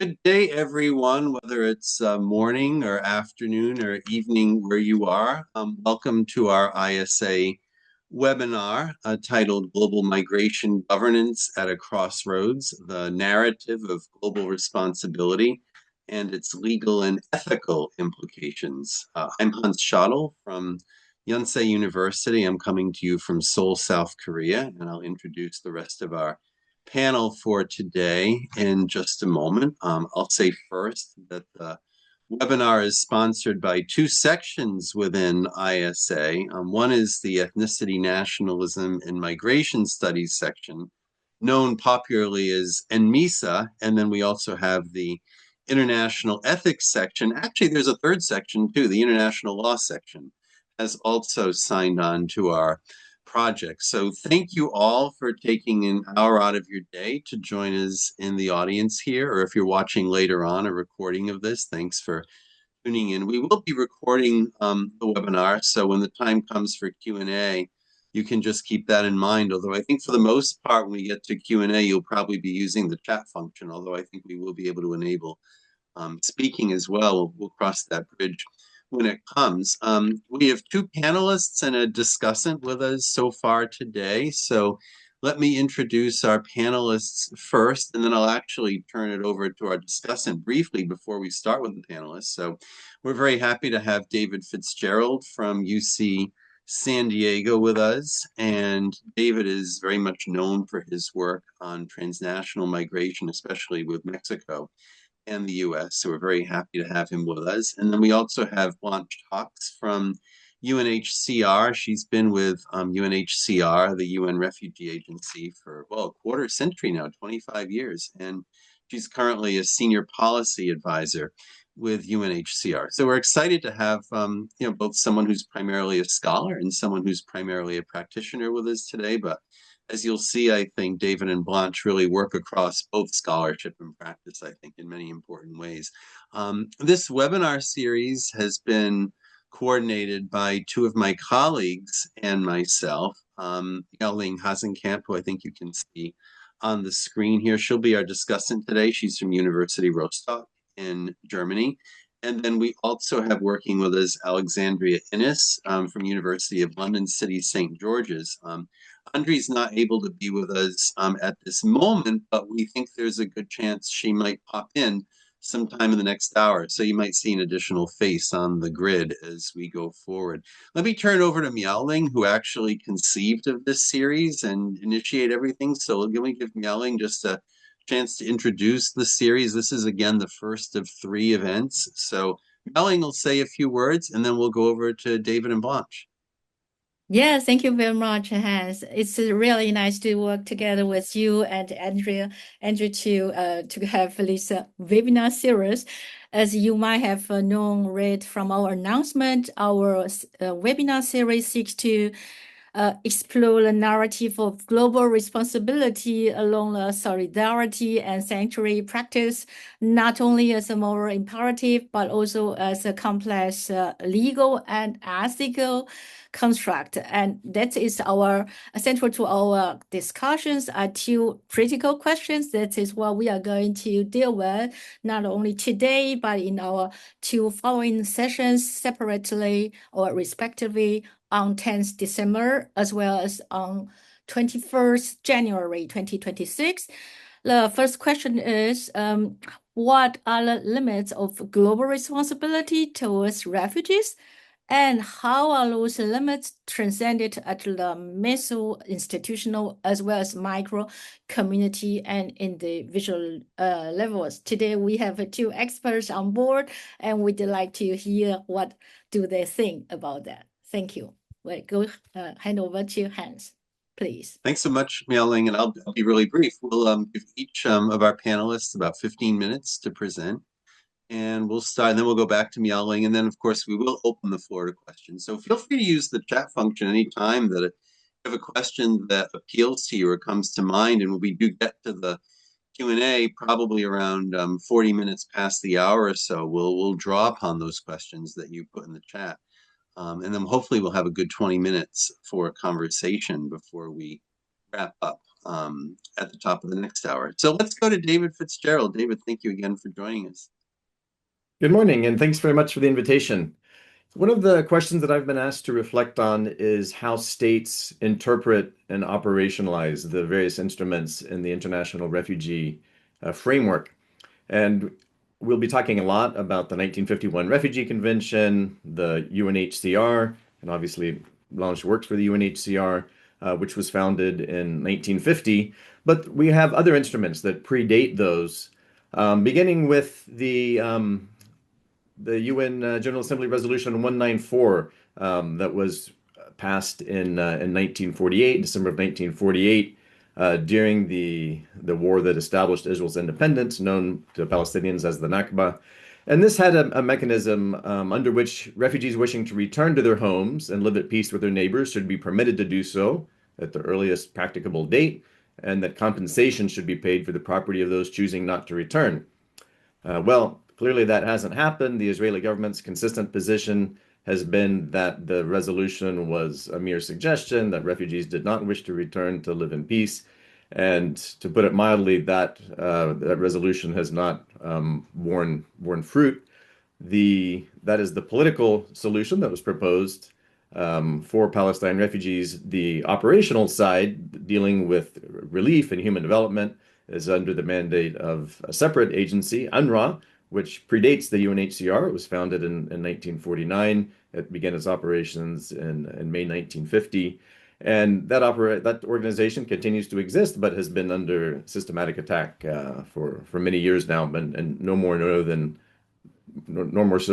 Good day, everyone, whether it's morning or afternoon or evening where you are. Welcome to our ISA webinar titled Global Migration Governance at a Crossroads, the Narrative of Global Responsibility and its Legal and Ethical Implications. I'm Hans Schottel from Yonsei University. I'm coming to you from Seoul, South Korea, and I'll introduce the rest of our panel for today in just a moment. I'll say first that the webinar is sponsored by two sections within ISA. One is the Ethnicity, Nationalism, and Migration Studies section, known popularly as ENMISA, and then we also have the International Ethics section. Actually, there's a third section too, the International Law section has also signed on to our project. So thank you all for taking an hour out of your day to join us in the audience here, or if you're watching later on a recording of this, thanks for tuning in. We will be recording the webinar, so when the time comes for Q&A, you can just keep that in mind, although I think for the most part, when we get to Q&A, you'll probably be using the chat function, although I think we will be able to enable speaking as well. We'll cross that bridge when it comes. We have two panelists and a discussant with us so far today. So let me introduce our panelists first, and then I'll actually turn it over to our discussant briefly before we start with the panelists. So we're very happy to have David Fitzgerald from UC San Diego with us. And David is very much known for his work on transnational migration, especially with Mexico and the US. So we're very happy to have him with us. And then we also have Blanche Hawks from UNHCR. She's been with UNHCR, the UN Refugee Agency, for, well, a quarter century now, 25 years. And she's currently a senior policy advisor with UNHCR. So we're excited to have both someone who's primarily a scholar and someone who's primarily a practitioner with us today. But as you'll see, I think David and Blanche really work across both scholarship and practice, I think, in many important ways. This webinar series has been coordinated by two of my colleagues and myself, Ling Hasenkamp, who I think you can see on the screen here. She'll be our discussant today. She's from University Rostock in Germany. And then we also have working with us Alexandria Innes from University of London City, St. George's. Andre's not able to be with us at this moment, but we think there's a good chance she might pop in sometime in the next hour. So you might see an additional face on the grid as we go forward. Let me turn it over to Miaoling, who actually conceived of this series and initiate everything. So let me give Miaoling just a chance to introduce the series. This is, again, the first of 3 events. So Miaoling will say a few words, and then we'll go over to David and Blanche. Yeah, thank you very much, Hans. It's really nice to work together with you and Andrew to have this webinar series. As you might have read from our announcement, our webinar series seeks to explore the narrative of global responsibility along the solidarity and sanctuary practice, not only as a moral imperative, but also as a complex legal and ethical construct. And that is our central to our discussions are 2 critical questions. That is what we are going to deal with, not only today, but in our 2 following sessions separately or respectively on 10th December, as well as on 21st January 2026. The first question is, what are the limits of global responsibility towards refugees? And how are those limits transcended at the meso institutional as well as micro community and individual levels? Today we have 2 experts on board, and we'd like to hear what do they think about that. Thank you. Well, go hand over to Hans, please. Thanks so much, Miaoling, and I'll be really brief. We'll give each of our panelists about 15 minutes to present. And we'll start, and then we'll go back to Miaoling, and then, of course, we will open the floor to questions. So feel free to use the chat function anytime that you have a question that appeals to you or comes to mind, and we do get to the Q&A probably around 40 minutes past the hour or so. We'll draw upon those questions that you put in the chat. And then hopefully we'll have a good 20 minutes for a conversation before we wrap up. at the top of the next hour. So let's go to David Fitzgerald. David, thank you again for joining us. Good morning, and thanks very much for the invitation. One of the questions that I've been asked to reflect on is how states interpret and operationalize the various instruments in the international refugee framework. And we'll be talking a lot about the 1951 Refugee Convention, the UNHCR, and obviously Blanche works for the UNHCR, which was founded in 1950. But we have other instruments that predate those, beginning with the UN General Assembly Resolution 194 that was passed in 1948, December of 1948, during the war that established Israel's independence, known to Palestinians as the Nakba. And this had a mechanism under which refugees wishing to return to their homes and live at peace with their neighbors should be permitted to do so at the earliest practicable date, and that compensation should be paid for the property of those choosing not to return. Well, clearly that hasn't happened. The Israeli government's consistent position has been that the resolution was a mere suggestion, that refugees did not wish to return to live in peace. And to put it mildly, that resolution has not borne fruit. That is the political solution that was proposed for Palestine refugees. The operational side, dealing with relief and human development, is under the mandate of a separate agency, UNRWA, which predates the UNHCR. It was founded in 1949. It began its operations in May 1950. And that organization continues to exist, but has been under systematic attack for many years now, and no more so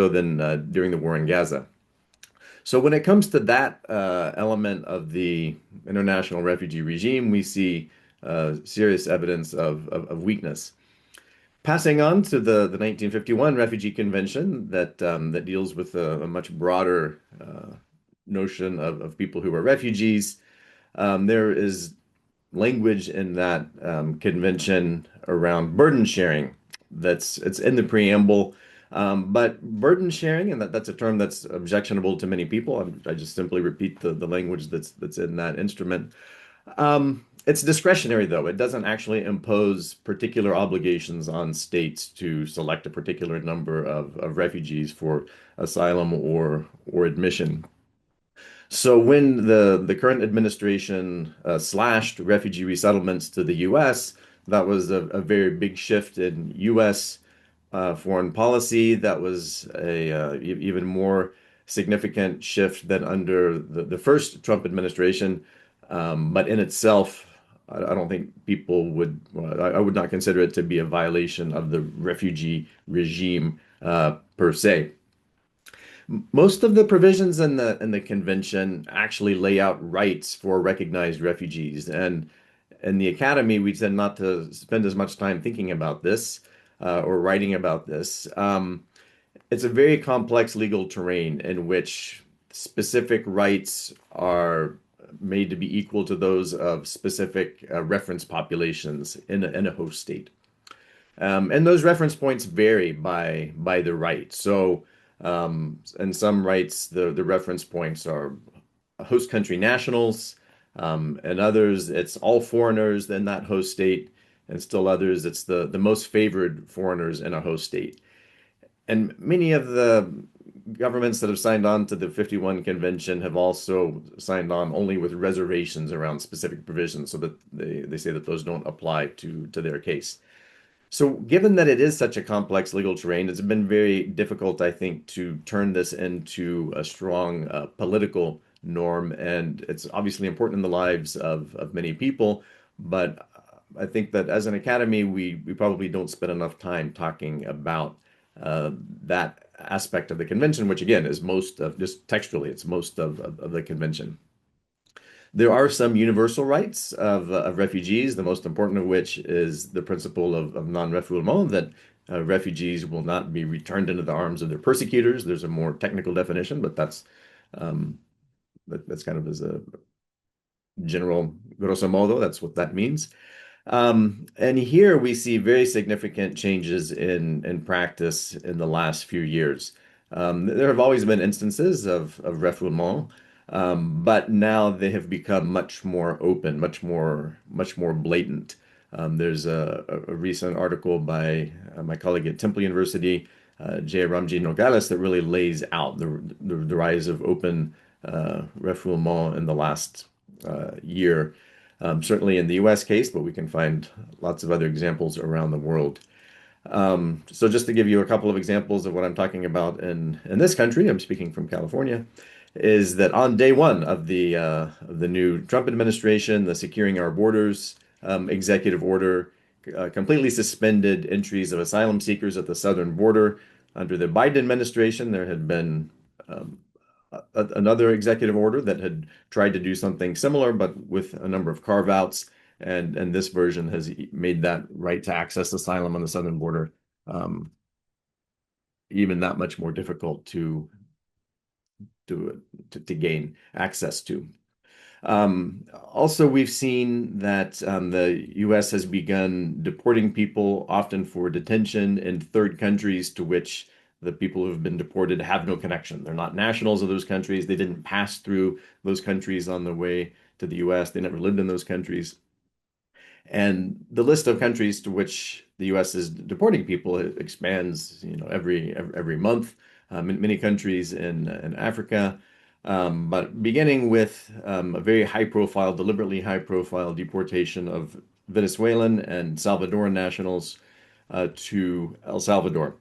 than during the war in Gaza. So when it comes to that element of the international refugee regime, we see serious evidence of weakness. Passing on to the 1951 Refugee Convention that deals with a much broader notion of people who are refugees. There is language in that convention around burden sharing. It's in the preamble. But burden sharing, and that's a term that's objectionable to many people. I just simply repeat the language that's in that instrument. It's discretionary, though. It doesn't actually impose particular obligations on states to select a particular number of refugees for asylum or admission. So when the current administration slashed refugee resettlements to the U.S., that was a very big shift in U.S. Foreign policy. That was a even more significant shift than under the first Trump administration. But in itself, I don't think I would not consider it to be a violation of the refugee regime per se. Most of the provisions in the convention actually lay out rights for recognized refugees. And in the academy, we tend not to spend as much time thinking about this or writing about this. It's a very complex legal terrain in which specific rights are made to be equal to those of specific reference populations in a host state. And those reference points vary by the right. So in some rights, the reference points are host country nationals, and others, it's all foreigners in that host state, and still others, it's the most favored foreigners in a host state. And many of the governments that have signed on to the 51 convention have also signed on only with reservations around specific provisions so that they say that those don't apply to their case. So given that it is such a complex legal terrain, it's been very difficult, I think, to turn this into a strong political norm. And it's obviously important in the lives of many people. But I think that as an academy, we probably don't spend enough time talking about that aspect of the convention, which again is most of, just textually, it's most of the convention. There are some universal rights of refugees, the most important of which is the principle of non-refoulement, that refugees will not be returned into the arms of their persecutors. There's a more technical definition, but that's kind of as a general grosso modo, that's what that means. And here we see very significant changes in practice in the last few years. There have always been instances of refoulement, But now they have become much more open, much more blatant. There's a recent article by my colleague at Temple University, J. Ramji Nogales, that really lays out the rise of open refoulement in the last year. Certainly in the US case, but we can find lots of other examples around the world. So just to give you a couple of examples of what I'm talking about in this country, I'm speaking from California, is that on day one of the new Trump administration, the Securing Our Borders executive order completely suspended entries of asylum seekers at the southern border. Under the Biden administration, there had been another executive order that had tried to do something similar, but with a number of carve-outs. And this version has made that right to access asylum on the southern border even that much more difficult to gain access to. Also, we've seen that the U.S. has begun deporting people, often for detention in third countries to which the people who have been deported have no connection. They're not nationals of those countries. They didn't pass through those countries on the way to the U.S. They never lived in those countries. And the list of countries to which the U.S. is deporting people expands, every month. Many countries in Africa, but beginning with a very high-profile, deliberately high-profile deportation of Venezuelan and Salvadoran nationals to El Salvador,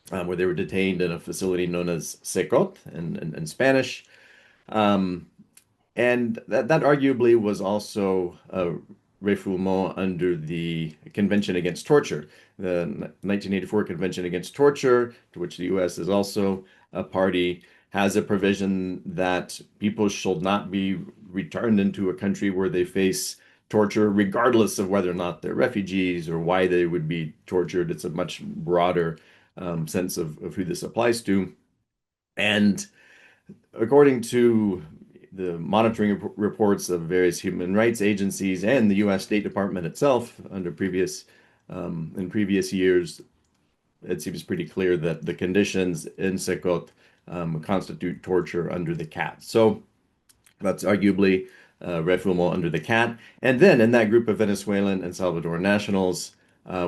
where they were detained in a facility known as Secot in Spanish. And that arguably was also a refoulement under the Convention Against Torture, the 1984 Convention Against Torture, to which the U.S. is also a party, has a provision that people shall not be returned into a country where they face torture, regardless of whether or not they're refugees or why they would be tortured. It's a much broader sense of who this applies to. And according to the monitoring reports of various human rights agencies and the U.S. State Department itself in previous years, it seems pretty clear that the conditions in Secot constitute torture under the CAT. So that's arguably refoulement under the CAT. And then in that group of Venezuelan and Salvadoran nationals,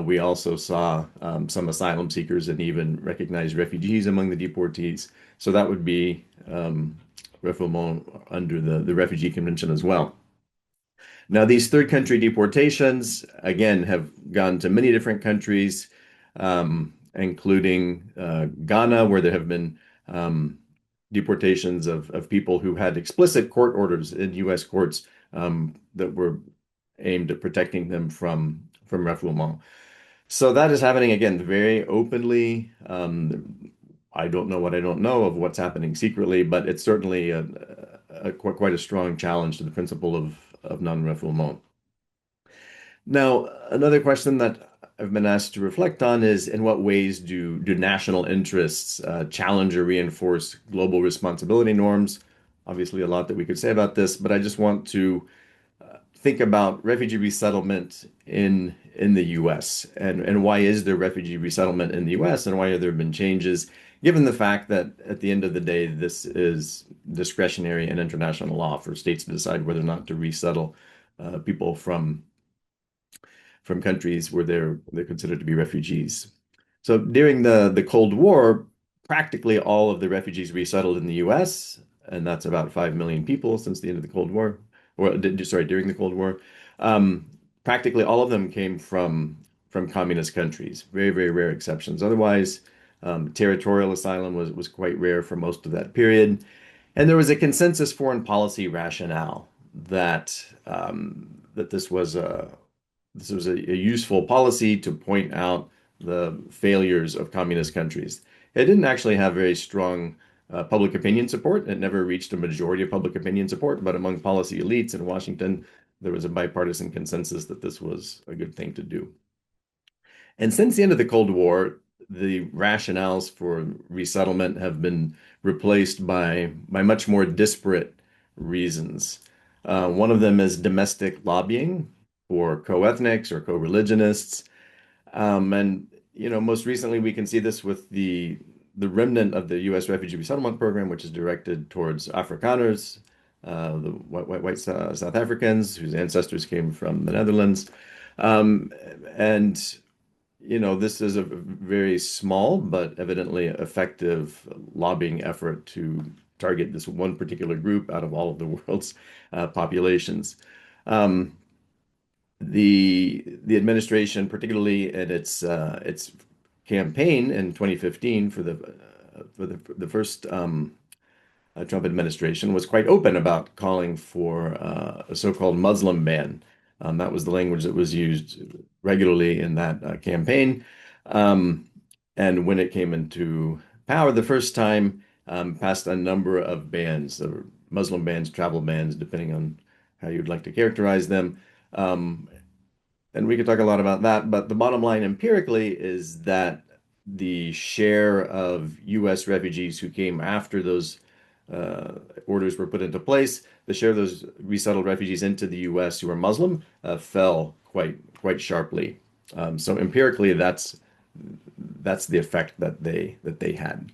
we also saw some asylum seekers and even recognized refugees among the deportees. So that would be refoulement under the Refugee Convention as well. Now, these third country deportations, again, have gone to many different countries, including Ghana, where there have been deportations of people who had explicit court orders in U.S. courts that were aimed at protecting them from refoulement. So that is happening, again, very openly. I don't know what I don't know of what's happening secretly, but it's certainly quite a strong challenge to the principle of non-refoulement. Now, another question that I've been asked to reflect on is, in what ways do national interests challenge or reinforce global responsibility norms? Obviously, a lot that we could say about this, but I just want to think about refugee resettlement in the U.S. and why is there refugee resettlement in the U.S. and why have there been changes, given the fact that at the end of the day, this is discretionary in international law for states to decide whether or not to resettle people from countries where they're considered to be refugees. So during the Cold War, practically all of the refugees resettled in the U.S., and that's about 5 million people since the end of the Cold War, during the Cold War. Practically all of them came from communist countries. Very, very rare exceptions. Otherwise, territorial asylum was quite rare for most of that period. And there was a consensus foreign policy rationale that this was a useful policy to point out the failures of communist countries. It didn't actually have very strong public opinion support. It never reached a majority of public opinion support, but among policy elites in Washington, there was a bipartisan consensus that this was a good thing to do. And since the end of the Cold War, the rationales for resettlement have been replaced by much more disparate reasons. One of them is domestic lobbying for co-ethnics or co-religionists. And most recently we can see this with the the remnant of the U.S. refugee resettlement program, which is directed towards Afrikaners, the white South Africans whose ancestors came from the Netherlands. Um, and this is a very small but evidently effective lobbying effort to target this one particular group out of all of the world's populations. Um, the administration, particularly in its campaign in 2015 for the first Trump administration, was quite open about calling for a so-called Muslim ban. That was the language that was used regularly in that campaign. Um, and when it came into power the first time, passed a number of bans, Muslim bans, travel bans, depending on how you'd like to characterize them. Um, and we could talk a lot about that, but the bottom line empirically is that the share of U.S. refugees who came after those orders were put into place, the share of those resettled refugees into the U.S. who are Muslim fell quite sharply. So empirically, that's the effect that they had.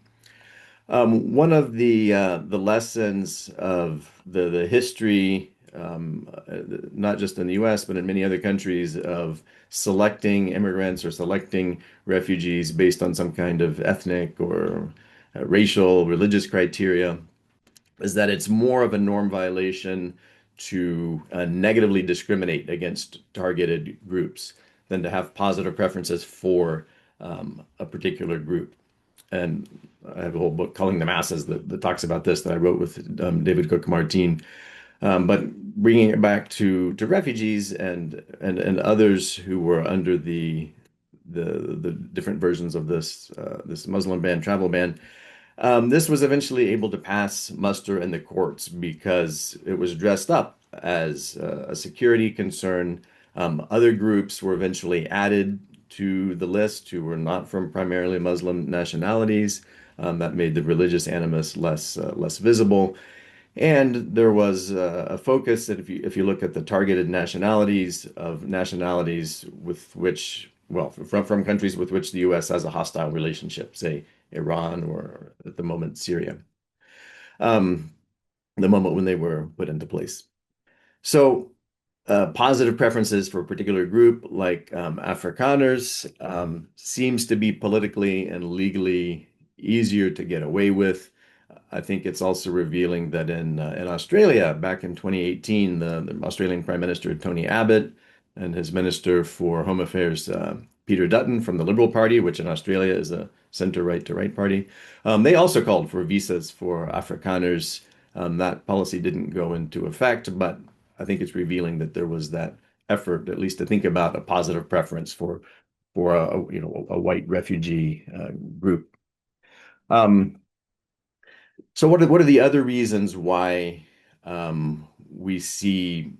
One of the lessons of the history, not just in the U.S., but in many other countries, of selecting immigrants or selecting refugees based on some kind of ethnic or racial, religious criteria, is that it's more of a norm violation to negatively discriminate against targeted groups than to have positive preferences for a particular group. And I have a whole book, Culling the Masses, that talks about this that I wrote with David Cook Martin. But bringing it back to refugees and others who were under the different versions of this Muslim ban, travel ban, this was eventually able to pass muster in the courts because it was dressed up as a security concern. Other groups were eventually added to the list who were not from primarily Muslim nationalities. That made the religious animus less visible. And there was a focus that if you look at the targeted nationalities with which, well, from countries with which the U.S. has a hostile relationship, say Iran or at the moment Syria, um, the moment when they were put into place. So positive preferences for a particular group like Afrikaners seems to be politically and legally easier to get away with. I think it's also revealing that in Australia, back in 2018, the Australian Prime Minister Tony Abbott and his Minister for Home Affairs Peter Dutton from the Liberal Party, which in Australia is a center right to right party, they also called for visas for Afrikaners. That policy didn't go into effect, but I think it's revealing that there was that effort, at least to think about a positive preference for a white refugee group. So what are the other reasons why we see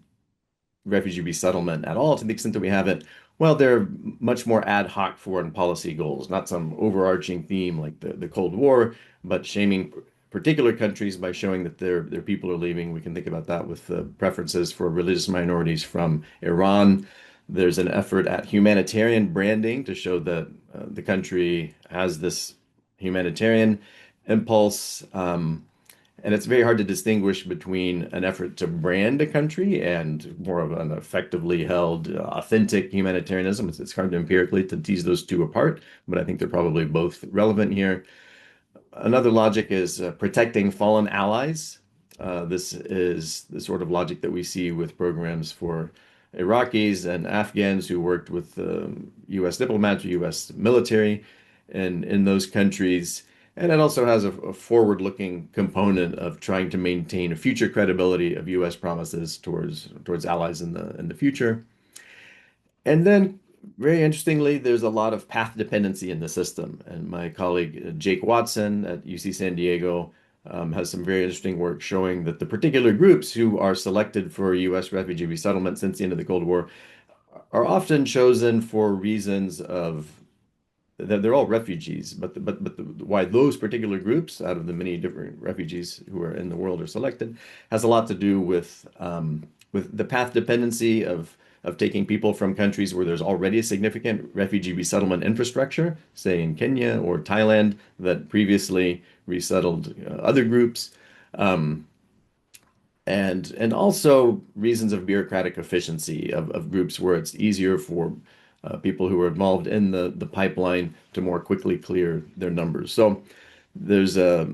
refugee resettlement at all, to the extent that we have it? Well, they're much more ad hoc foreign policy goals, not some overarching theme like the Cold War, but shaming particular countries by showing that their people are leaving. We can think about that with the preferences for religious minorities from Iran. There's an effort at humanitarian branding to show that the country has this humanitarian impulse. And it's very hard to distinguish between an effort to brand a country and more of an effectively held, authentic humanitarianism. It's hard empirically to tease those two apart, but I think they're probably both relevant here. Another logic is protecting fallen allies. This is the sort of logic that we see with programs for Iraqis and Afghans who worked with U.S. diplomats or U.S. military in those countries. And it also has a forward-looking component of trying to maintain a future credibility of U.S. promises towards allies in the future. And then, very interestingly, there's a lot of path dependency in the system. And my colleague Jake Watson at UC San Diego has some very interesting work showing that the particular groups who are selected for U.S. refugee resettlement since the end of the Cold War are often chosen for reasons of that they're all refugees, but why those particular groups, out of the many different refugees who are in the world, are selected, has a lot to do with the path dependency of of taking people from countries where there's already a significant refugee resettlement infrastructure, say in Kenya or Thailand, that previously resettled other groups. Um, and also reasons of bureaucratic efficiency of groups where it's easier for people who are involved in the pipeline to more quickly clear their numbers. So there's a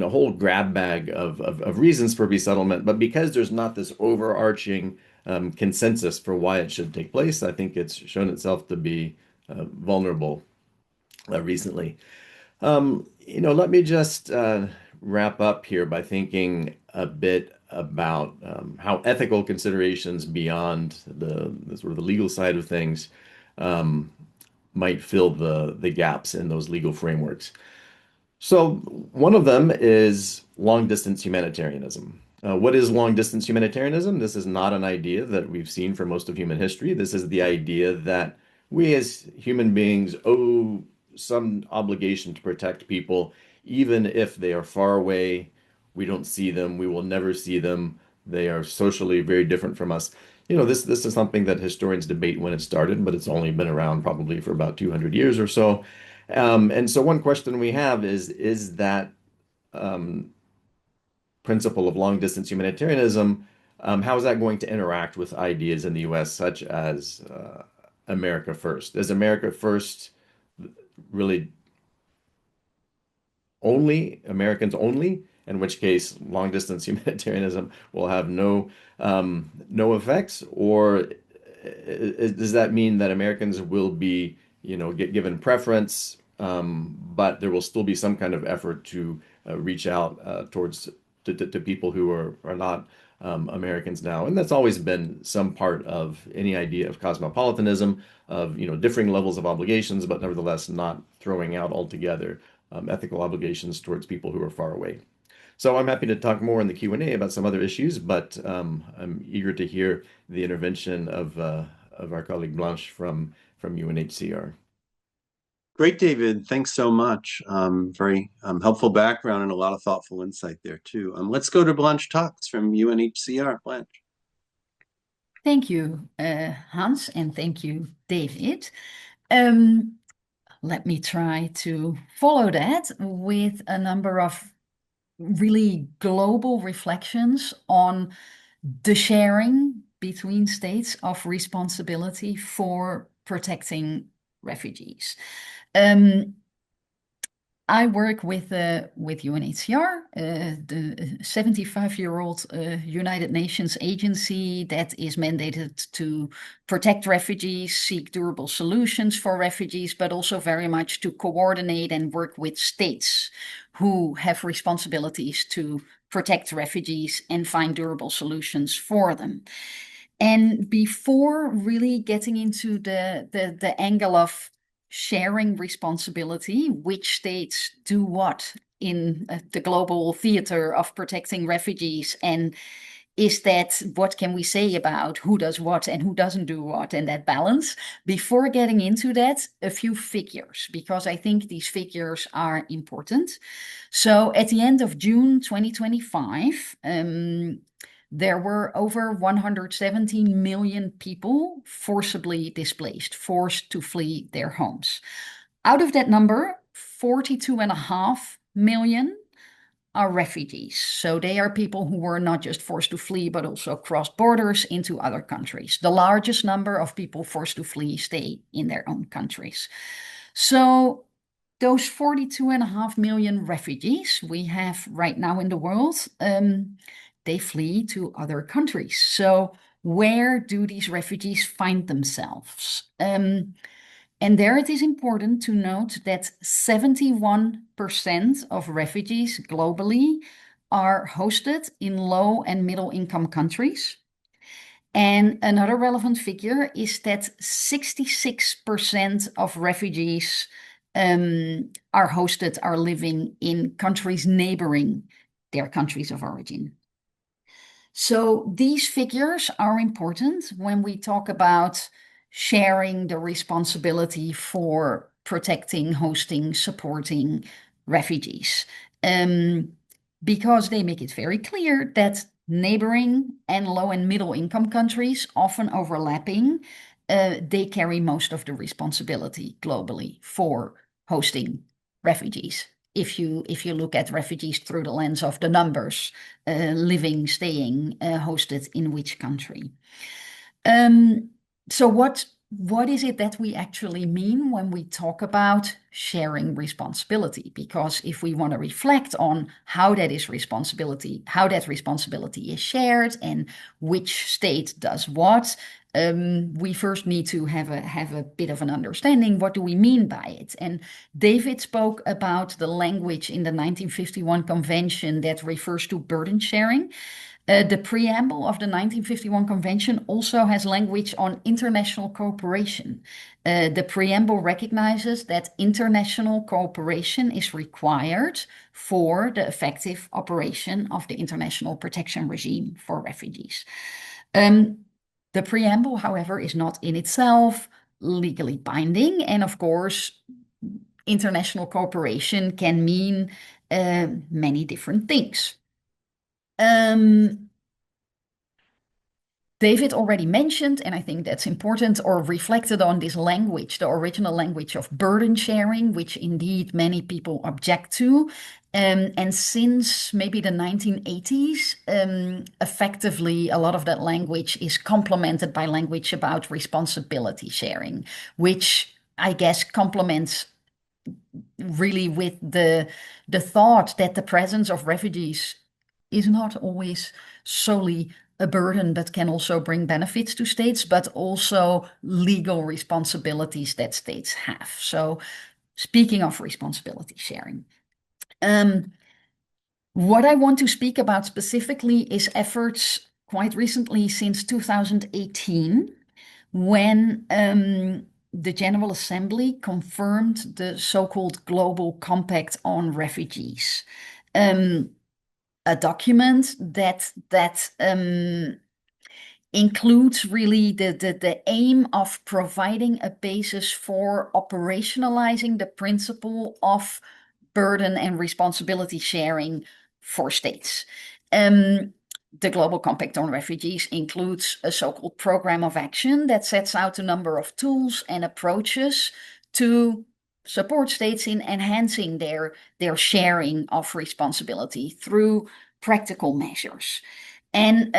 whole grab bag of reasons for resettlement, but because there's not this overarching consensus for why it should take place, I think it's shown itself to be vulnerable recently. Let me just wrap up here by thinking a bit about how ethical considerations beyond the sort of the legal side of things might fill the gaps in those legal frameworks. So one of them is long distance humanitarianism. What is long distance humanitarianism? This is not an idea that we've seen for most of human history. This is the idea that we as human beings owe some obligation to protect people, even if they are far away, we don't see them, we will never see them, they are socially very different from us. This is something that historians debate when it started, but it's only been around probably for about 200 years or so. And so one question we have is that um, principle of long distance humanitarianism, how is that going to interact with ideas in the US, such as America First? Is America First really only Americans only? In which case, long distance humanitarianism will have no effects, or does that mean that Americans will be, get given preference, but there will still be some kind of effort to reach out towards to people who are not Americans now? And that's always been some part of any idea of cosmopolitanism, of differing levels of obligations, but nevertheless not throwing out altogether ethical obligations towards people who are far away. So I'm happy to talk more in the Q&A about some other issues, but I'm eager to hear the intervention of our colleague Blanche from UNHCR. Great, David. Thanks so much. Very helpful background and a lot of thoughtful insight there too. Let's go to Blanche Talks from UNHCR. Blanche. Thank you, Hans, and thank you, David. Let me try to follow that with a number of really global reflections on the sharing between states of responsibility for protecting refugees. I work with UNHCR, the 75-year-old United Nations agency that is mandated to protect refugees, seek durable solutions for refugees, but also very much to coordinate and work with states who have responsibilities to protect refugees and find durable solutions for them. And before really getting into the angle of sharing responsibility, which states do what in the global theater of protecting refugees, and is that what can we say about who does what and who doesn't do what, and that balance? Before getting into that, a few figures, because I think these figures are important. So at the end of June 2025, there were over 117 million people forcibly displaced, forced to flee their homes. Out of that number, 42.5 million are refugees. So they are people who were not just forced to flee, but also crossed borders into other countries. The largest number of people forced to flee stay in their own countries. So those 42.5 million refugees we have right now in the world, they flee to other countries. So where do these refugees find themselves? And there it is important to note that 71% of refugees globally are hosted in low and middle income countries. And another relevant figure is that 66% of refugees are hosted, are living in countries neighboring their countries of origin. So these figures are important when we talk about sharing the responsibility for protecting, hosting, supporting refugees, because they make it very clear that neighboring and low and middle income countries, often overlapping, they carry most of the responsibility globally for hosting refugees. If you look at refugees through the lens of the numbers, living, staying, hosted in which country. So what is it that we actually mean when we talk about sharing responsibility? Because if we want to reflect on how that responsibility is shared and which state does what, we first need to have a bit of an understanding. What do we mean by it? And David spoke about the language in the 1951 convention that refers to burden sharing. The preamble of the 1951 convention also has language on international cooperation. The preamble recognizes that international cooperation is required for the effective operation of the international protection regime for refugees. The preamble, however, is not in itself legally binding, and of course, international cooperation can mean many different things. David already mentioned, and I think that's important, or reflected on this language, the original language of burden sharing, which indeed many people object to. And since maybe the 1980s, effectively, a lot of that language is complemented by language about responsibility sharing, which I guess complements really with the thought that the presence of refugees is not always solely a burden but can also bring benefits to states, but also legal responsibilities that states have. So speaking of responsibility sharing, what I want to speak about specifically is efforts quite recently, since 2018, when the General Assembly confirmed the so-called Global Compact on Refugees, a document that includes really the aim of providing a basis for operationalizing the principle of burden and responsibility sharing for states. The Global Compact on Refugees includes a so-called program of action that sets out a number of tools and approaches to support states in enhancing their sharing of responsibility through practical measures. And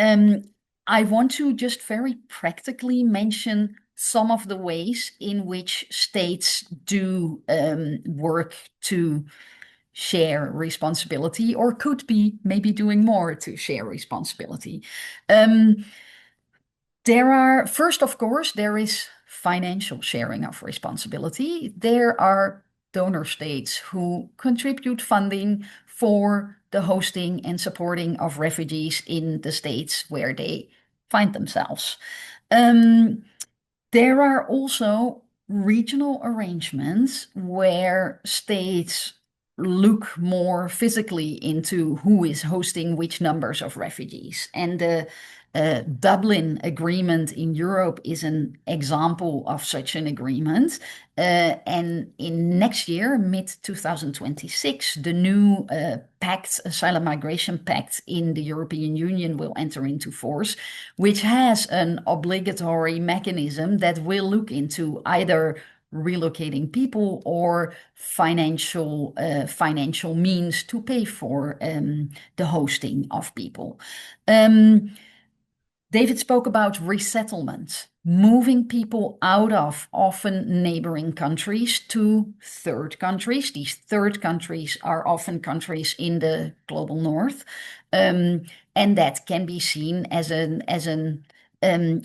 I want to just very practically mention some of the ways in which states do work to share responsibility, or could be maybe doing more to share responsibility. First, of course, there is financial sharing of responsibility. There are donor states who contribute funding for the hosting and supporting of refugees in the states where they find themselves. There are also regional arrangements where states look more physically into who is hosting which numbers of refugees. And the Dublin Agreement in Europe is an example of such an agreement. And in next year, mid-2026, the new pact, Asylum Migration Pact in the European Union will enter into force, which has an obligatory mechanism that will look into either relocating people or financial means to pay for the hosting of people. David spoke about resettlement, moving people out of often neighboring countries to third countries. These third countries are often countries in the global north, and that can be seen as an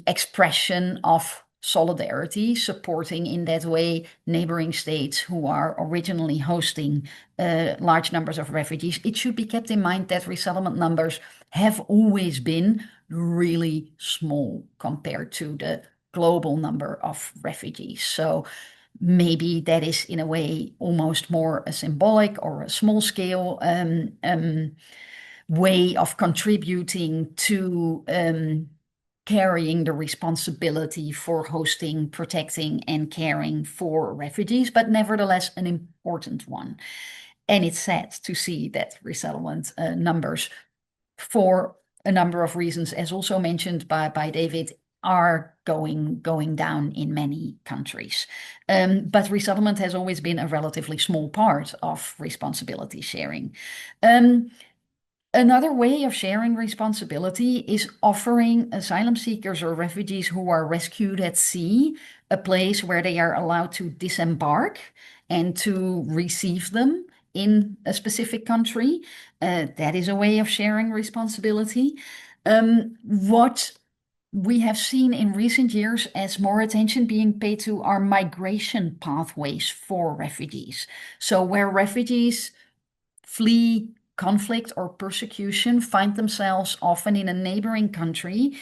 expression of solidarity, supporting in that way neighboring states who are originally hosting large numbers of refugees. It should be kept in mind that resettlement numbers have always been really small compared to the global number of refugees. So maybe that is in a way almost more a symbolic or a small scale way of contributing to carrying the responsibility for hosting, protecting, and caring for refugees, but nevertheless an important one. And it's sad to see that resettlement numbers for a number of reasons, as also mentioned by David, are going down in many countries. But resettlement has always been a relatively small part of responsibility sharing. Another way of sharing responsibility is offering asylum seekers or refugees who are rescued at sea a place where they are allowed to disembark and to receive them in a specific country. That is a way of sharing responsibility. What we have seen in recent years as more attention being paid to are migration pathways for refugees. So where refugees flee conflict or persecution, find themselves often in a neighboring country,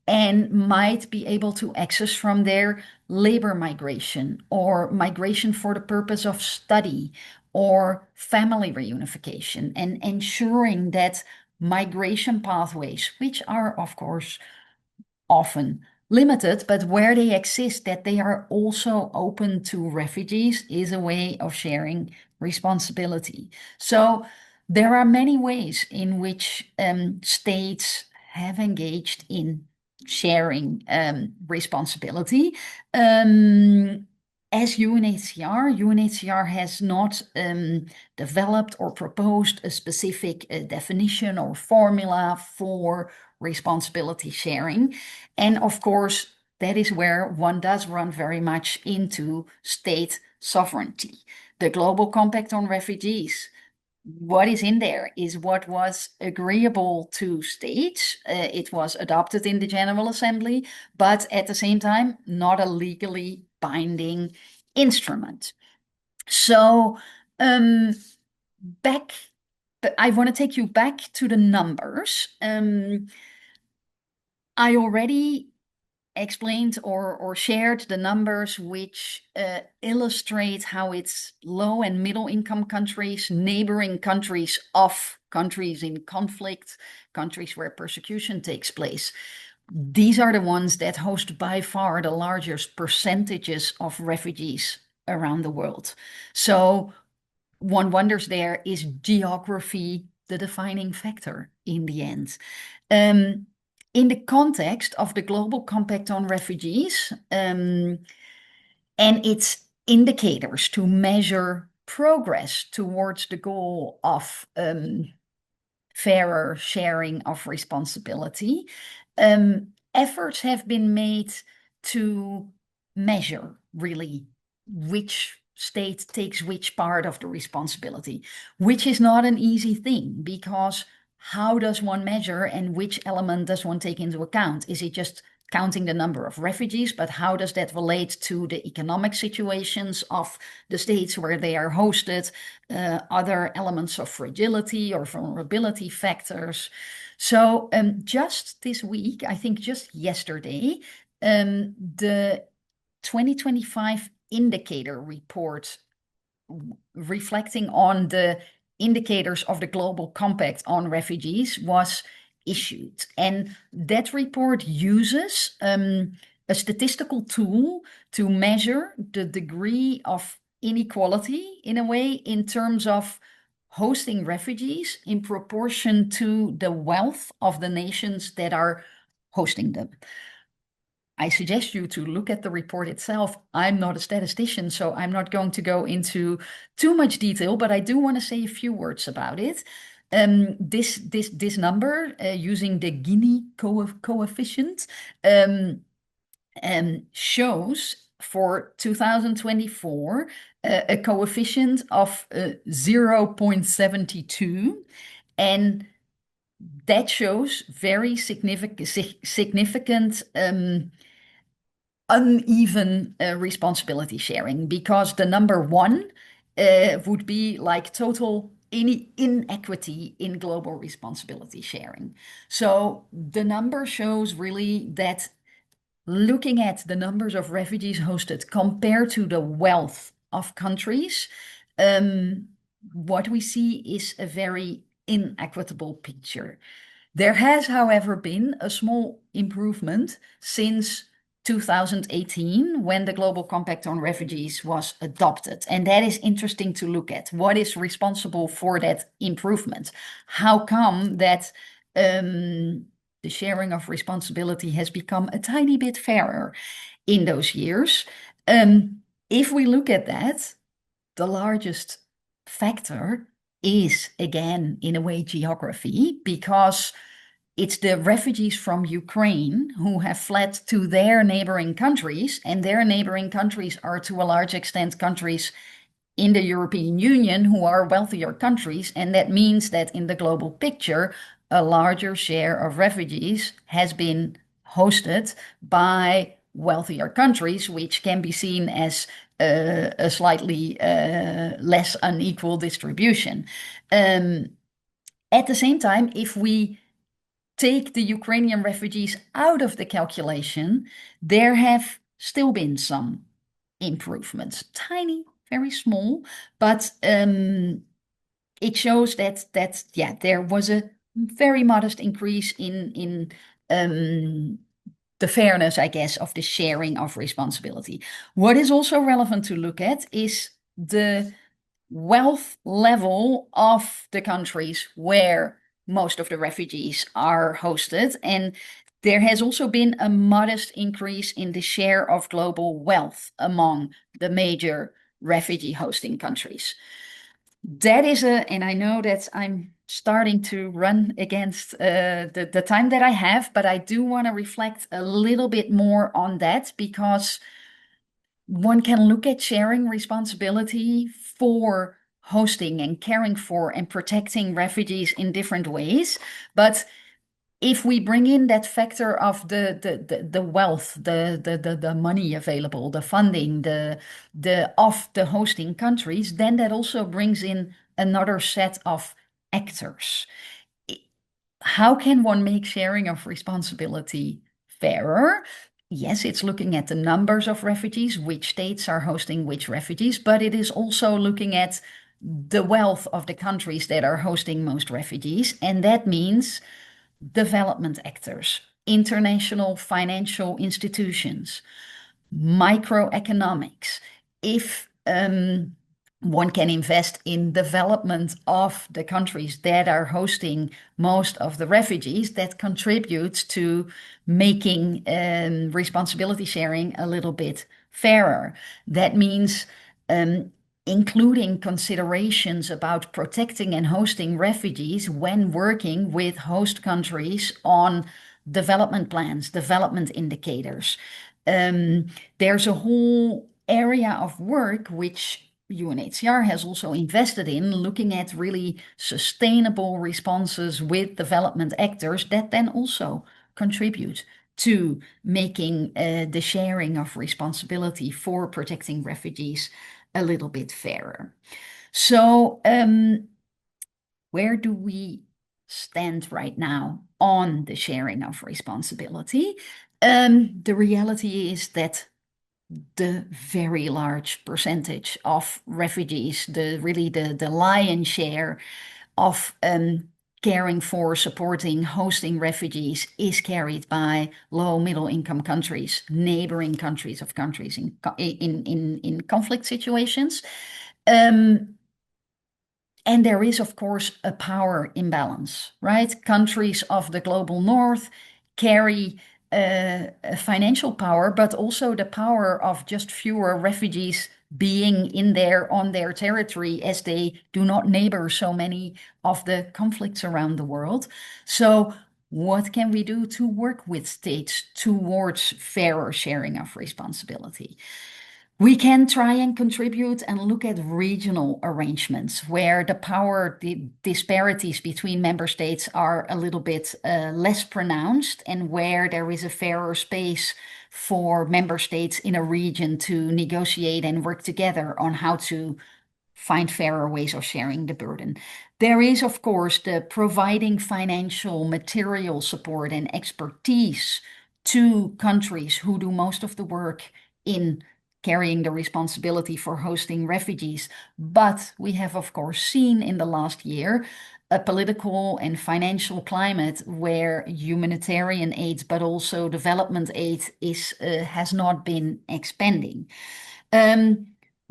and might be able to access from there labor migration or migration for the purpose of study or family reunification, and ensuring that migration pathways, which are of course often limited, but where they exist, that they are also open to refugees, is a way of sharing responsibility. So there are many ways in which states have engaged in sharing responsibility. As UNHCR has not developed or proposed a specific definition or formula for responsibility sharing. And of course, that is where one does run very much into state sovereignty. The Global Compact on Refugees, what is in there is what was agreeable to states. It was adopted in the General Assembly, but at the same time, not a legally binding instrument. So I want to take you back to the numbers. I already explained or shared the numbers which illustrate how it's low and middle income countries, neighboring countries of countries in conflict, countries where persecution takes place. These are the ones that host by far the largest percentages of refugees around the world. So one wonders there, is geography the defining factor in the end? In the context of the Global Compact on Refugees and its indicators to measure progress towards the goal of fairer sharing of responsibility, efforts have been made to measure really which state takes which part of the responsibility, which is not an easy thing, because how does one measure and which element does one take into account? Is it just counting the number of refugees, but how does that relate to the economic situations of the states where they are hosted, other elements of fragility or vulnerability factors? So just this week, I think just yesterday, the 2025 indicator report reflecting on the indicators of the Global Compact on Refugees was issued. And that report uses a statistical tool to measure the degree of inequality, in a way, in terms of hosting refugees in proportion to the wealth of the nations that are hosting them. I suggest you to look at the report itself. I'm not a statistician, so I'm not going to go into too much detail, but I do want to say a few words about it. This number, using the Gini coefficient, shows for 2024 a coefficient of 0.72, and that shows very significant uneven responsibility sharing, because the number one would be like total inequity in global responsibility sharing. So the number shows really that, looking at the numbers of refugees hosted compared to the wealth of countries, what we see is a very inequitable picture. There has, however, been a small improvement since 2018, when the Global Compact on Refugees was adopted. And that is interesting to look at. What is responsible for that improvement? How come that the sharing of responsibility has become a tiny bit fairer in those years. If we look at that, the largest factor is, again, in a way, geography, because it's the refugees from Ukraine who have fled to their neighboring countries, and their neighboring countries are to a large extent countries in the European Union who are wealthier countries. And that means that in the global picture, a larger share of refugees has been hosted by wealthier countries, which can be seen as a slightly less unequal distribution. At the same time, if we take the Ukrainian refugees out of the calculation, there have still been some improvements, tiny, very small, but it shows that there was a very modest increase in the fairness, I guess, of the sharing of responsibility. What is also relevant to look at is the wealth level of the countries where most of the refugees are hosted. And there has also been a modest increase in the share of global wealth among the major refugee hosting countries. That is and I know that I'm starting to run against the time that I have, but I do want to reflect a little bit more on that, because one can look at sharing responsibility for hosting and caring for and protecting refugees in different ways. But if we bring in that factor of the wealth, the money available, the funding, of the hosting countries, then that also brings in another set of actors. How can one make sharing of responsibility fairer? Yes, it's looking at the numbers of refugees, which states are hosting which refugees, but it is also looking at the wealth of the countries that are hosting most refugees. And that means development actors, international financial institutions, microeconomics. If one can invest in development of the countries that are hosting most of the refugees, that contributes to making responsibility sharing a little bit fairer. That means including considerations about protecting and hosting refugees when working with host countries on development plans, development indicators. There's a whole area of work which UNHCR has also invested in, looking at really sustainable responses with development actors that then also contribute to making the sharing of responsibility for protecting refugees a little bit fairer. So where do we stand right now on the sharing of responsibility? The reality is that the very large percentage of refugees, the lion's share of caring for, supporting, hosting refugees is carried by low middle income countries, neighboring countries of countries in conflict situations. And there is, of course, a power imbalance, right? Countries of the global north carry financial power, but also the power of just fewer refugees being on their territory, as they do not neighbor so many of the conflicts around the world. So what can we do to work with states towards fairer sharing of responsibility? We can try and contribute and look at regional arrangements where the power disparities between member states are a little bit less pronounced, and where there is a fairer space for member states in a region to negotiate and work together on how to find fairer ways of sharing the burden. There is, of course, the providing financial, material support and expertise to countries who do most of the work in carrying the responsibility for hosting refugees. But we have, of course, seen in the last year a political and financial climate where humanitarian aid, but also development aid, has not been expanding.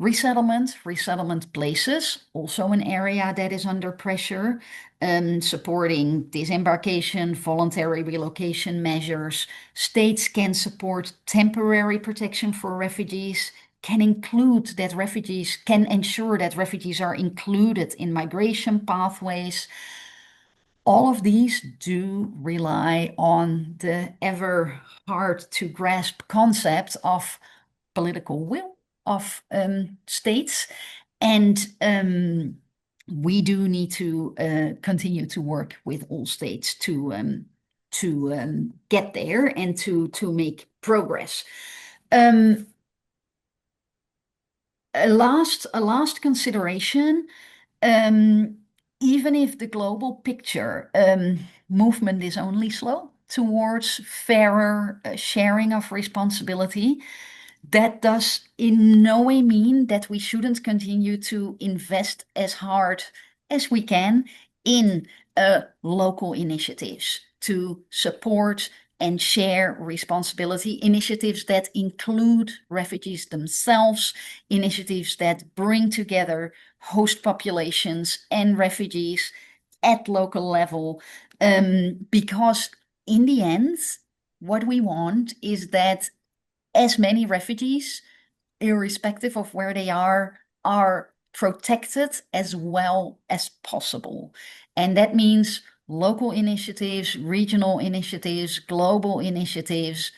resettlement places, also an area that is under pressure, supporting disembarkation, voluntary relocation measures. States can support temporary protection for refugees, can ensure that refugees are included in migration pathways. All of these do rely on the ever hard to grasp concept of political will of states. And we do need to continue to work with all states to get there and to make progress. A last consideration, even if the global picture movement is only slow towards fairer sharing of responsibility, that does in no way mean that we shouldn't continue to invest as hard as we can in local initiatives to support and share responsibility, initiatives that include refugees themselves, initiatives that bring together host populations and refugees at local level, because in the end, what we want is that as many refugees, irrespective of where they are protected as well as possible. And that means local initiatives, regional initiatives, global initiatives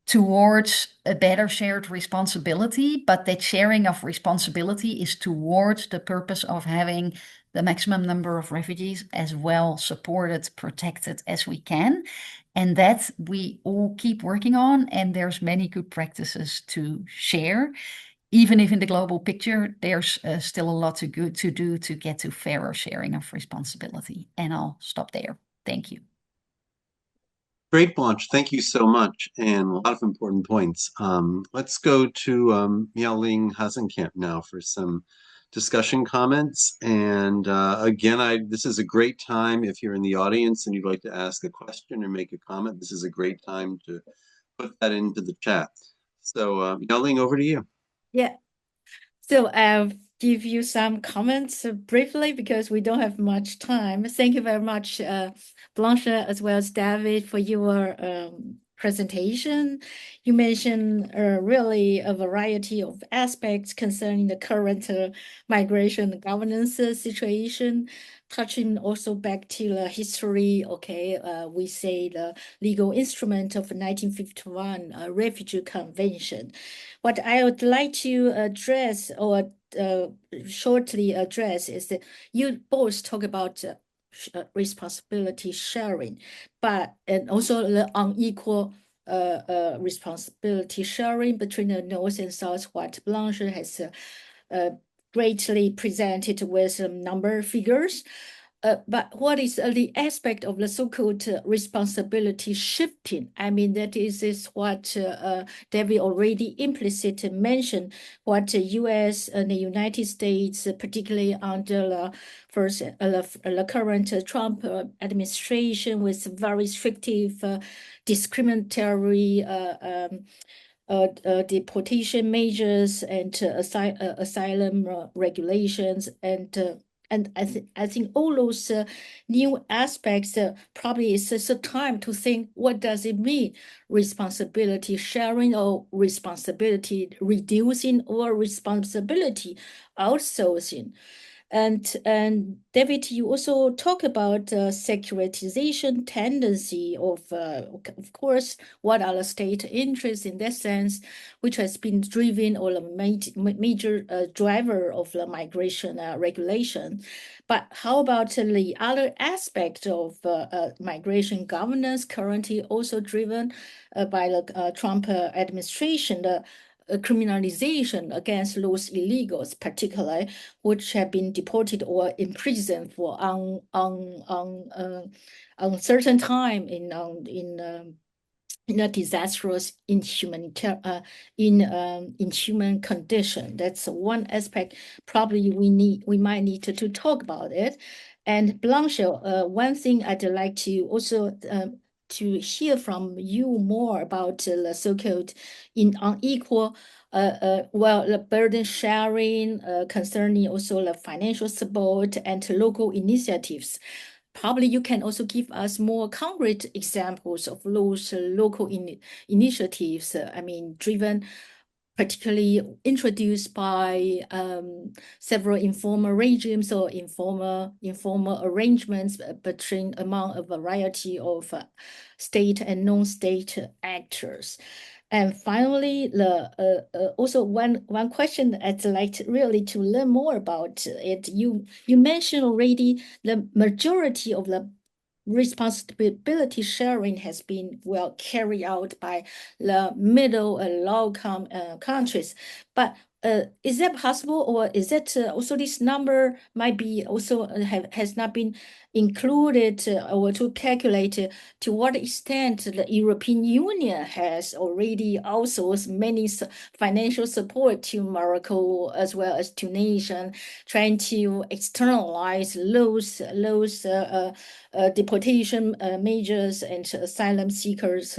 towards a better shared responsibility, but that sharing of responsibility is towards the purpose of having the maximum number of refugees as well supported, protected as we can. And that we all keep working on, and there's many good practices to share. Even if in the global picture, there's still a lot to do to get to fairer sharing of responsibility. And I'll stop there. Thank you. Great, Blanche. Thank you so much. And a lot of important points. Let's go to Miao-Ling Hasenkamp now for some discussion comments. And again, this is a great time if you're in the audience and you'd like to ask a question or make a comment. This is a great time to put that into the chat. So Miao-Ling, over to you. Yeah. So I'll give you some comments briefly because we don't have much time. Thank you very much, Blanche, as well as David, for your presentation. You mentioned really a variety of aspects concerning the current migration governance situation, touching also back to the history. Okay, we say the legal instrument of 1951 Refugee Convention. What I would like to address or shortly address is that you both talk about responsibility sharing, and also the unequal responsibility sharing between the North and South, what Blanche has greatly presented with some number figures. But what is the aspect of the so-called responsibility shifting? I mean, that is what David already implicitly mentioned, what the U.S. and the United States, particularly under the current Trump administration with very restrictive, discriminatory deportation measures and asylum regulations and I think all those new aspects probably is a time to think, what does it mean? Responsibility sharing or responsibility reducing or responsibility outsourcing. And David, you also talk about securitization tendency of course, what are the state interests in that sense, which has been driven or a major driver of the migration regulation. But how about the other aspect of migration governance currently also driven by the Trump administration, the criminalization against those illegals, particularly which have been deported or imprisoned for uncertain time in a disastrous inhuman condition. That's one aspect. Probably we might need to talk about it. And Blanche, one thing I'd like to also to hear from you more about the so-called unequal the burden sharing concerning also the financial support and local initiatives. Probably you can also give us more concrete examples of those local initiatives, driven particularly introduced by several informal regimes or informal arrangements between among a variety of state and non-state actors. And finally, also one question I'd like really to learn more about it. You mentioned already the majority of the responsibility sharing has been well carried out by the middle and low countries, but is that possible, or is that also this number might be also has not been included or to calculate to what extent the European Union has already outsourced many financial support to Morocco as well as Tunisia, trying to externalize those deportation measures and asylum seekers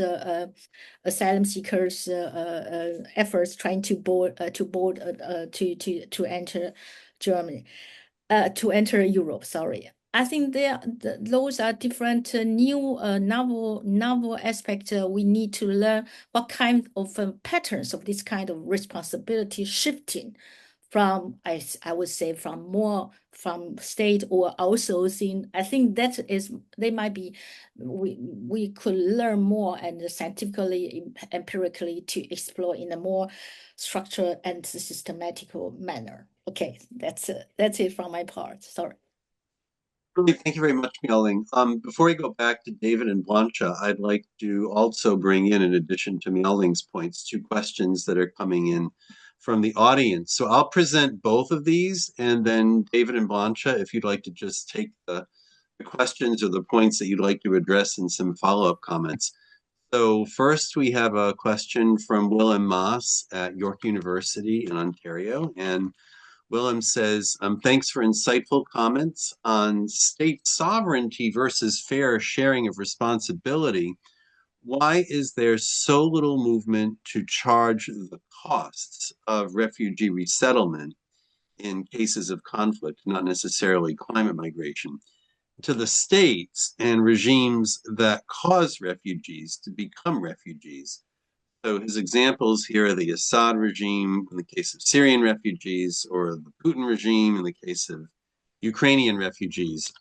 efforts trying to enter Germany, to enter Europe. Sorry, I think those are different new novel aspects. We need to learn what kind of patterns of this kind of responsibility shifting from, I would say, from state or outsourcing. I think they might be, we could learn more and scientifically, empirically to explore in a more structured and systematical manner. Okay, that's it from my part. Sorry. Thank you very much, Myeling. Before we go back to David and Blancha, I'd like to also bring in addition to Myeling's points, 2 questions that are coming in from the audience. So I'll present both of these, and then David and Blancha, if you'd like to just take the questions or the points that you'd like to address and some follow-up comments. So first, we have a question from Willem Maas at York University in Ontario, and Willem says, thanks for insightful comments on state sovereignty versus fair sharing of responsibility. Why is there so little movement to charge the costs of refugee resettlement in cases of conflict, not necessarily climate migration, to the states and regimes that cause refugees to become refugees? So his examples here are the Assad regime in the case of Syrian refugees, or the Putin regime in the case of Ukrainian refugees,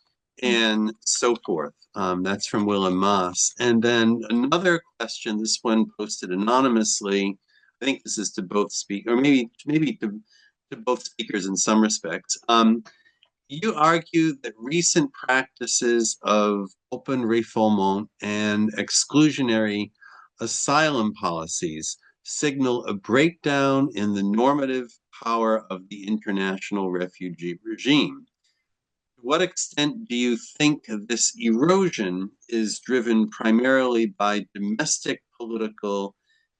and so forth. That's from Willem Maas. And then another question, this one posted anonymously. I think this is to both speakers, or maybe to both speakers in some respects. You argue that recent practices of open refoulement and exclusionary asylum policies signal a breakdown in the normative power of the international refugee regime. To what extent do you think this erosion is driven primarily by domestic political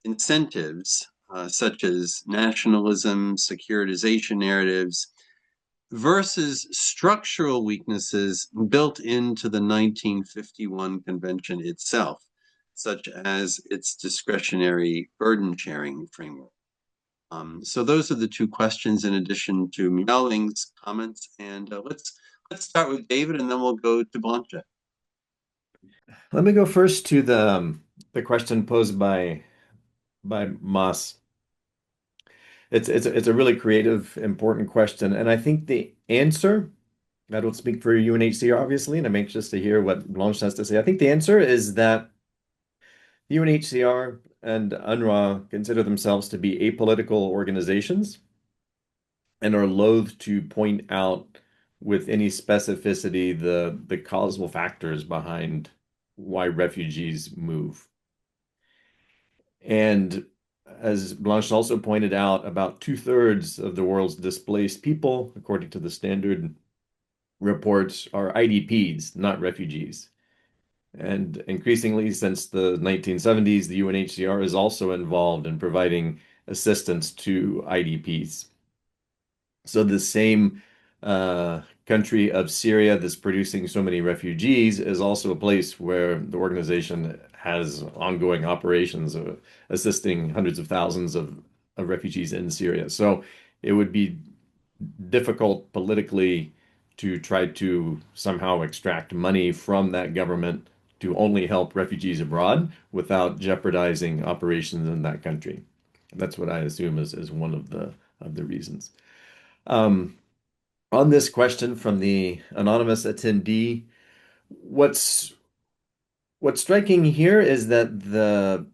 incentives, such as nationalism, securitization narratives, versus structural weaknesses built into the 1951 convention itself, such as its discretionary burden sharing framework? So those are the 2 questions in addition to Myeling's comments. And let's start with David, and then we'll go to Blancha. Let me go first to the question posed by Mas. It's a really creative, important question, and I think the answer, I don't speak for UNHCR, obviously, and I'm anxious to hear what Blanche has to say. I think the answer is that UNHCR and UNRWA consider themselves to be apolitical organizations and are loath to point out with any specificity the causal factors behind why refugees move. And as Blanche also pointed out, about 2/3 of the world's displaced people, according to the standard reports, are IDPs, not refugees. And increasingly, since the 1970s, the UNHCR is also involved in providing assistance to IDPs. So the same country of Syria that's producing so many refugees is also a place where the organization has ongoing operations of assisting hundreds of thousands of refugees in Syria. So it would be difficult politically to try to somehow extract money from that government to only help refugees abroad without jeopardizing operations in that country. That's what I assume is one of the reasons. Um, on this question from the anonymous attendee, what's striking here is that the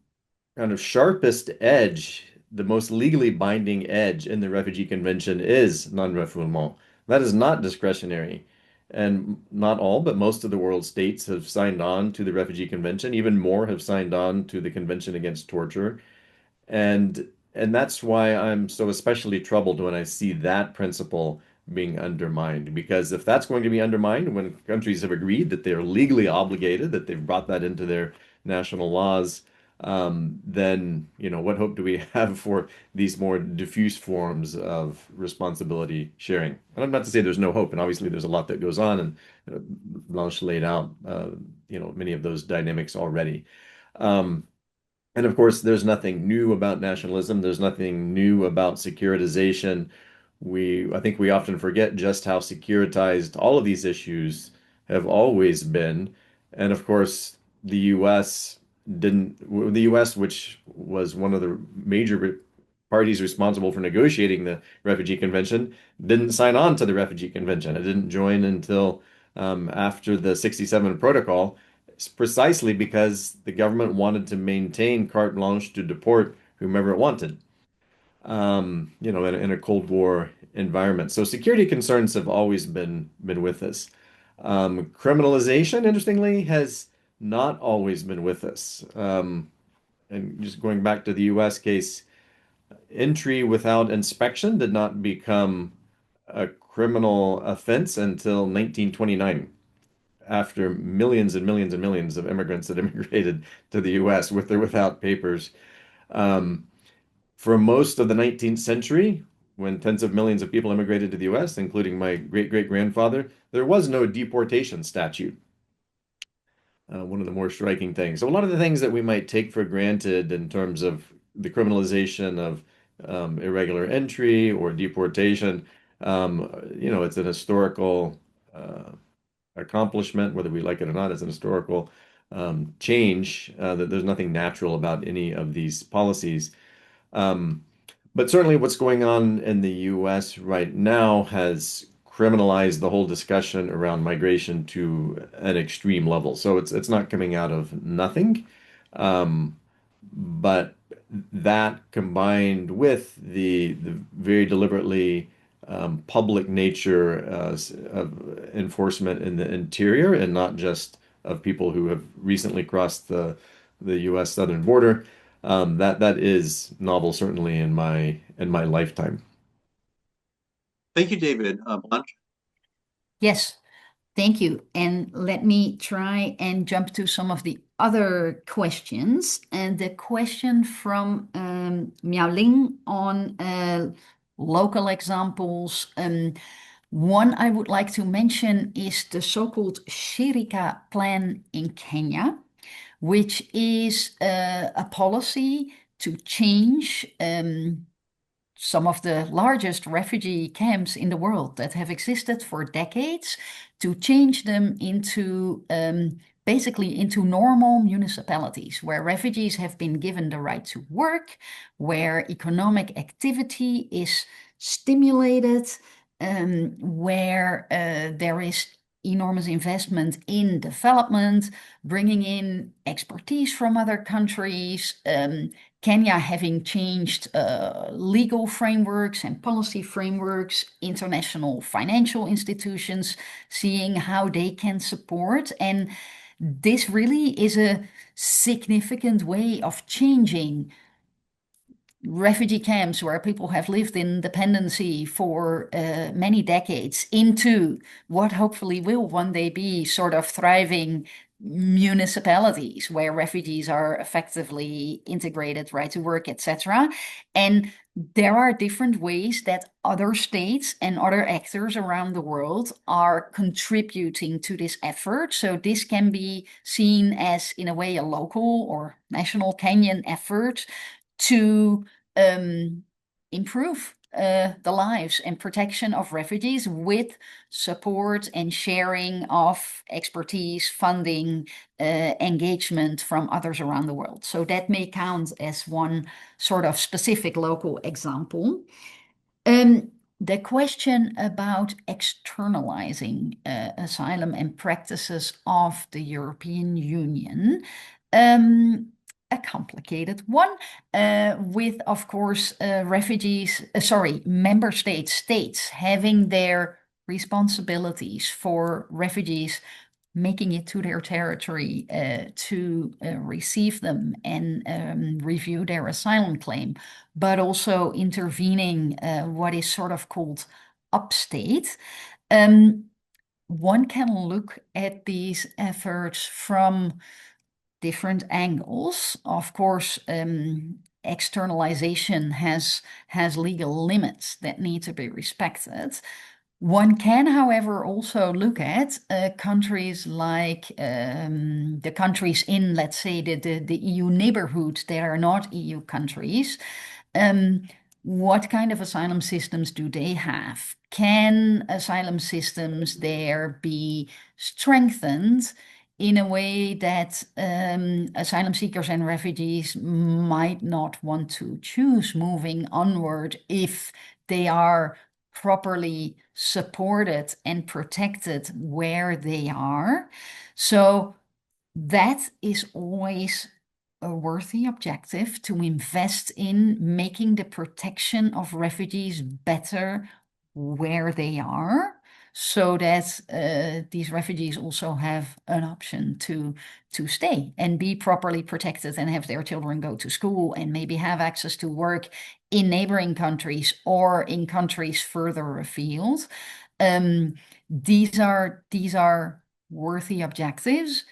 kind of sharpest edge, the most legally binding edge in the Refugee Convention is non-refoulement. That is not discretionary. And not all, but most of the world's states have signed on to the Refugee Convention. Even more have signed on to the Convention Against Torture. And that's why I'm so especially troubled when I see that principle being undermined. Because if that's going to be undermined when countries have agreed that they're legally obligated, that they've brought that into their national laws, then, what hope do we have for these more diffuse forms of responsibility sharing? And I'm not to say there's no hope, and obviously there's a lot that goes on, and Blanche laid out, many of those dynamics already. And of course, there's nothing new about nationalism. There's nothing new about securitization. I think we often forget just how securitized all of these issues have always been. And of course, the US the US, which was one of the major parties responsible for negotiating the Refugee Convention, didn't sign on to the Refugee Convention. It didn't join until after the 67 Protocol, precisely because the government wanted to maintain carte blanche to deport whomever it wanted, in a Cold War environment. So security concerns have always been with us. Criminalization, interestingly, has not always been with us. And just going back to the US case, entry without inspection did not become a criminal offense until 1929, after millions and millions and millions of immigrants that immigrated to the US with or without papers. Um, for most of the 19th century, when tens of millions of people immigrated to the US, including my great-great-grandfather, there was no deportation statute. One of the more striking things. So a lot of the things that we might take for granted in terms of the criminalization of irregular entry or deportation, it's an historical accomplishment, whether we like it or not, as an historical change, that there's nothing natural about any of these policies. Um, but certainly what's going on in the US right now has criminalized the whole discussion around migration to an extreme level. So it's not coming out of nothing. Um, but that combined with the very deliberately public nature of enforcement in the interior and not just of people who have recently crossed the U.S. southern border, that is novel, certainly in my lifetime. Thank you, David. Blanche? Yes, thank you. And let me try and jump to some of the other questions. And the question from Miao Ling on local examples. One I would like to mention is the so-called Shirika plan in Kenya, which is a policy to change some of the largest refugee camps in the world that have existed for decades, to change them into basically into normal municipalities where refugees have been given the right to work, where economic activity is stimulated, where there is enormous investment in development, bringing in expertise from other countries. Kenya having changed legal frameworks and policy frameworks, international financial institutions, seeing how they can support. And this really is a significant way of changing refugee camps where people have lived in dependency for many decades into what hopefully will one day be sort of thriving municipalities where refugees are effectively integrated, right to work, etc. And there are different ways that other states and other actors around the world are contributing to this effort. So this can be seen as, in a way, a local or national Kenyan effort to improve the lives and protection of refugees with support and sharing of expertise, funding, engagement from others around the world. So that may count as one sort of specific local example. The question about externalizing asylum and practices of the European Union, a complicated one, with, of course, member states having their responsibilities for refugees making it to their territory to receive them and review their asylum claim, but also intervening what is sort of called upstate. One can look at these efforts from different angles. Of course, externalization has legal limits that need to be respected. One can, however, also look at countries like the countries in, let's say, the EU neighborhood that are not EU countries. What kind of asylum systems do they have? Can asylum systems there be strengthened in a way that asylum seekers and refugees might not want to choose moving onward if they are properly supported and protected where they are? So that is always a worthy objective, to invest in making the protection of refugees better where they are, so that these refugees also have an option to stay and be properly protected and have their children go to school and maybe have access to work in neighboring countries or in countries further afield. These are worthy objectives,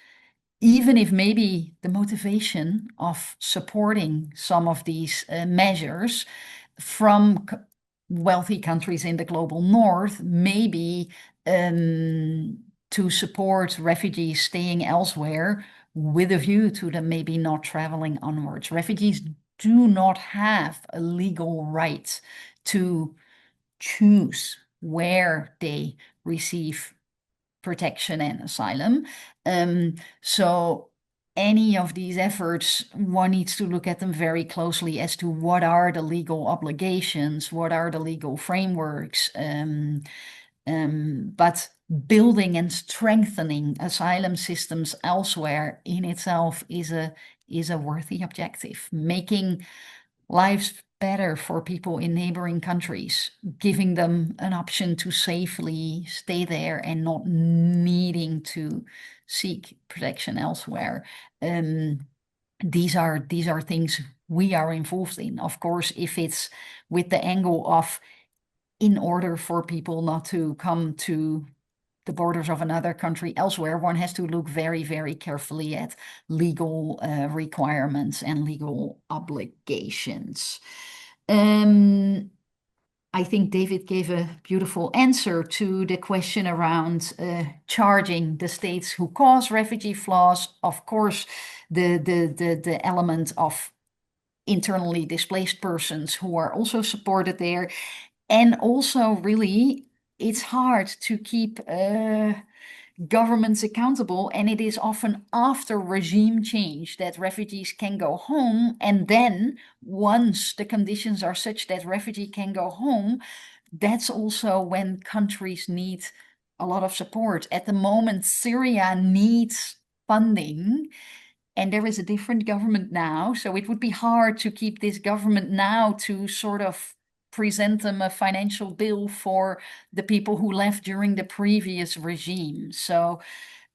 even if maybe the motivation of supporting some of these measures from wealthy countries in the global north may be to support refugees staying elsewhere with a view to them maybe not traveling onwards. Refugees do not have a legal right to choose where they receive protection and asylum. So any of these efforts, one needs to look at them very closely as to what are the legal obligations, what are the legal frameworks. But building and strengthening asylum systems elsewhere in itself is a worthy objective. Making lives better for people in neighboring countries, giving them an option to safely stay there and not needing to seek protection elsewhere. These are things we are involved in. Of course, if it's with the angle of, in order for people not to come to the borders of another country elsewhere, one has to look very, very carefully at legal requirements and legal obligations. I think David gave a beautiful answer to the question around charging the states who cause refugee flows. Of course, the element of internally displaced persons who are also supported there. And also, really, it's hard to keep governments accountable, and it is often after regime change that refugees can go home. And then once the conditions are such that refugee can go home, that's also when countries need a lot of support. At the moment, Syria needs funding, and there is a different government now. So it would be hard to keep this government now to sort of present them a financial bill for the people who left during the previous regime. So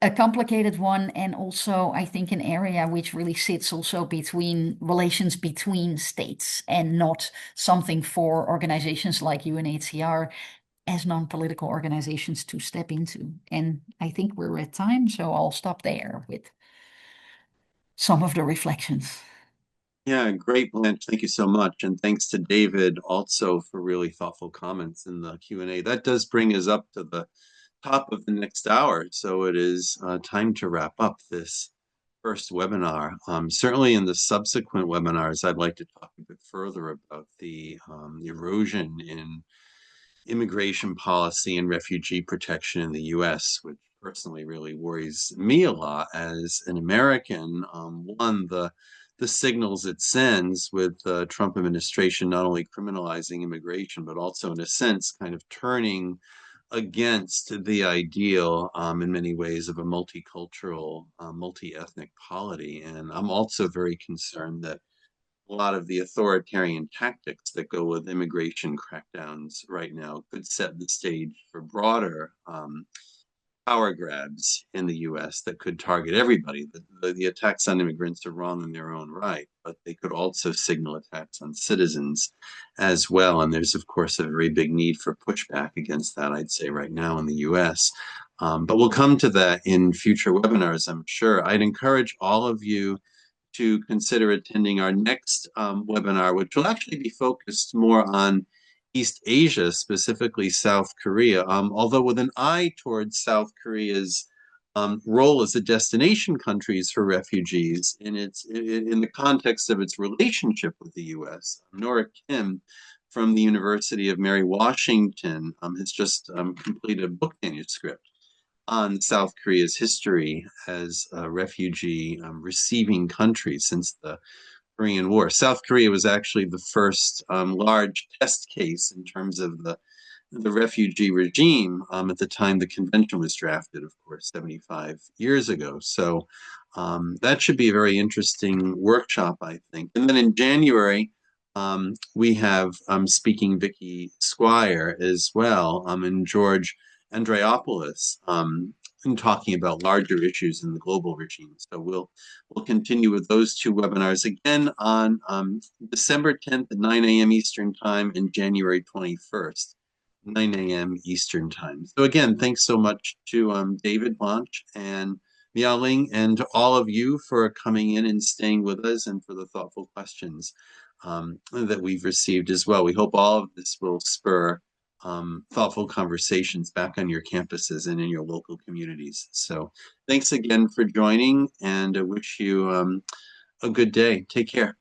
a complicated one, and also I think an area which really sits also between relations between states and not something for organizations like UNHCR as non-political organizations to step into. And I think we're at time, so I'll stop there with some of the reflections. Yeah, great, Blanche. Thank you so much. And thanks to David also for really thoughtful comments in the Q&A. That does bring us up to the top of the next hour. So it is time to wrap up this first webinar. Certainly in the subsequent webinars, I'd like to talk a bit further about the erosion in immigration policy and refugee protection in the US, which personally really worries me a lot as an American. One, the signals it sends with the Trump administration not only criminalizing immigration, but also in a sense kind of turning against the ideal in many ways of a multicultural, multi-ethnic polity. And I'm also very concerned that a lot of the authoritarian tactics that go with immigration crackdowns right now could set the stage for broader power grabs in the US that could target everybody. The attacks on immigrants are wrong in their own right, but they could also signal attacks on citizens as well. And there's, of course, a very big need for pushback against that, I'd say, right now in the US. But we'll come to that in future webinars, I'm sure. I'd encourage all of you to consider attending our next webinar, which will actually be focused more on East Asia, specifically South Korea, although with an eye towards South Korea's role as a destination countries for refugees in the context of its relationship with the U.S. Nora Kim from the University of Mary Washington has just completed a book manuscript on South Korea's history as a refugee receiving country since the Korean War. South Korea was actually the first large test case in terms of the refugee regime at the time the convention was drafted, of course, 75 years ago. So that should be a very interesting workshop, I think. And then in January, we have speaking Vicky Squire as well, and George Andreopoulos, and talking about larger issues in the global regime. So we'll continue with those two webinars again on December 10th at 9 a.m. Eastern Time and January 21st, 9 a.m. Eastern Time. So again, thanks so much to David, Blanche, and Miaoling, and to all of you for coming in and staying with us and for the thoughtful questions that we've received as well. We hope all of this will spur thoughtful conversations back on your campuses and in your local communities. So thanks again for joining, and I wish you a good day. Take care.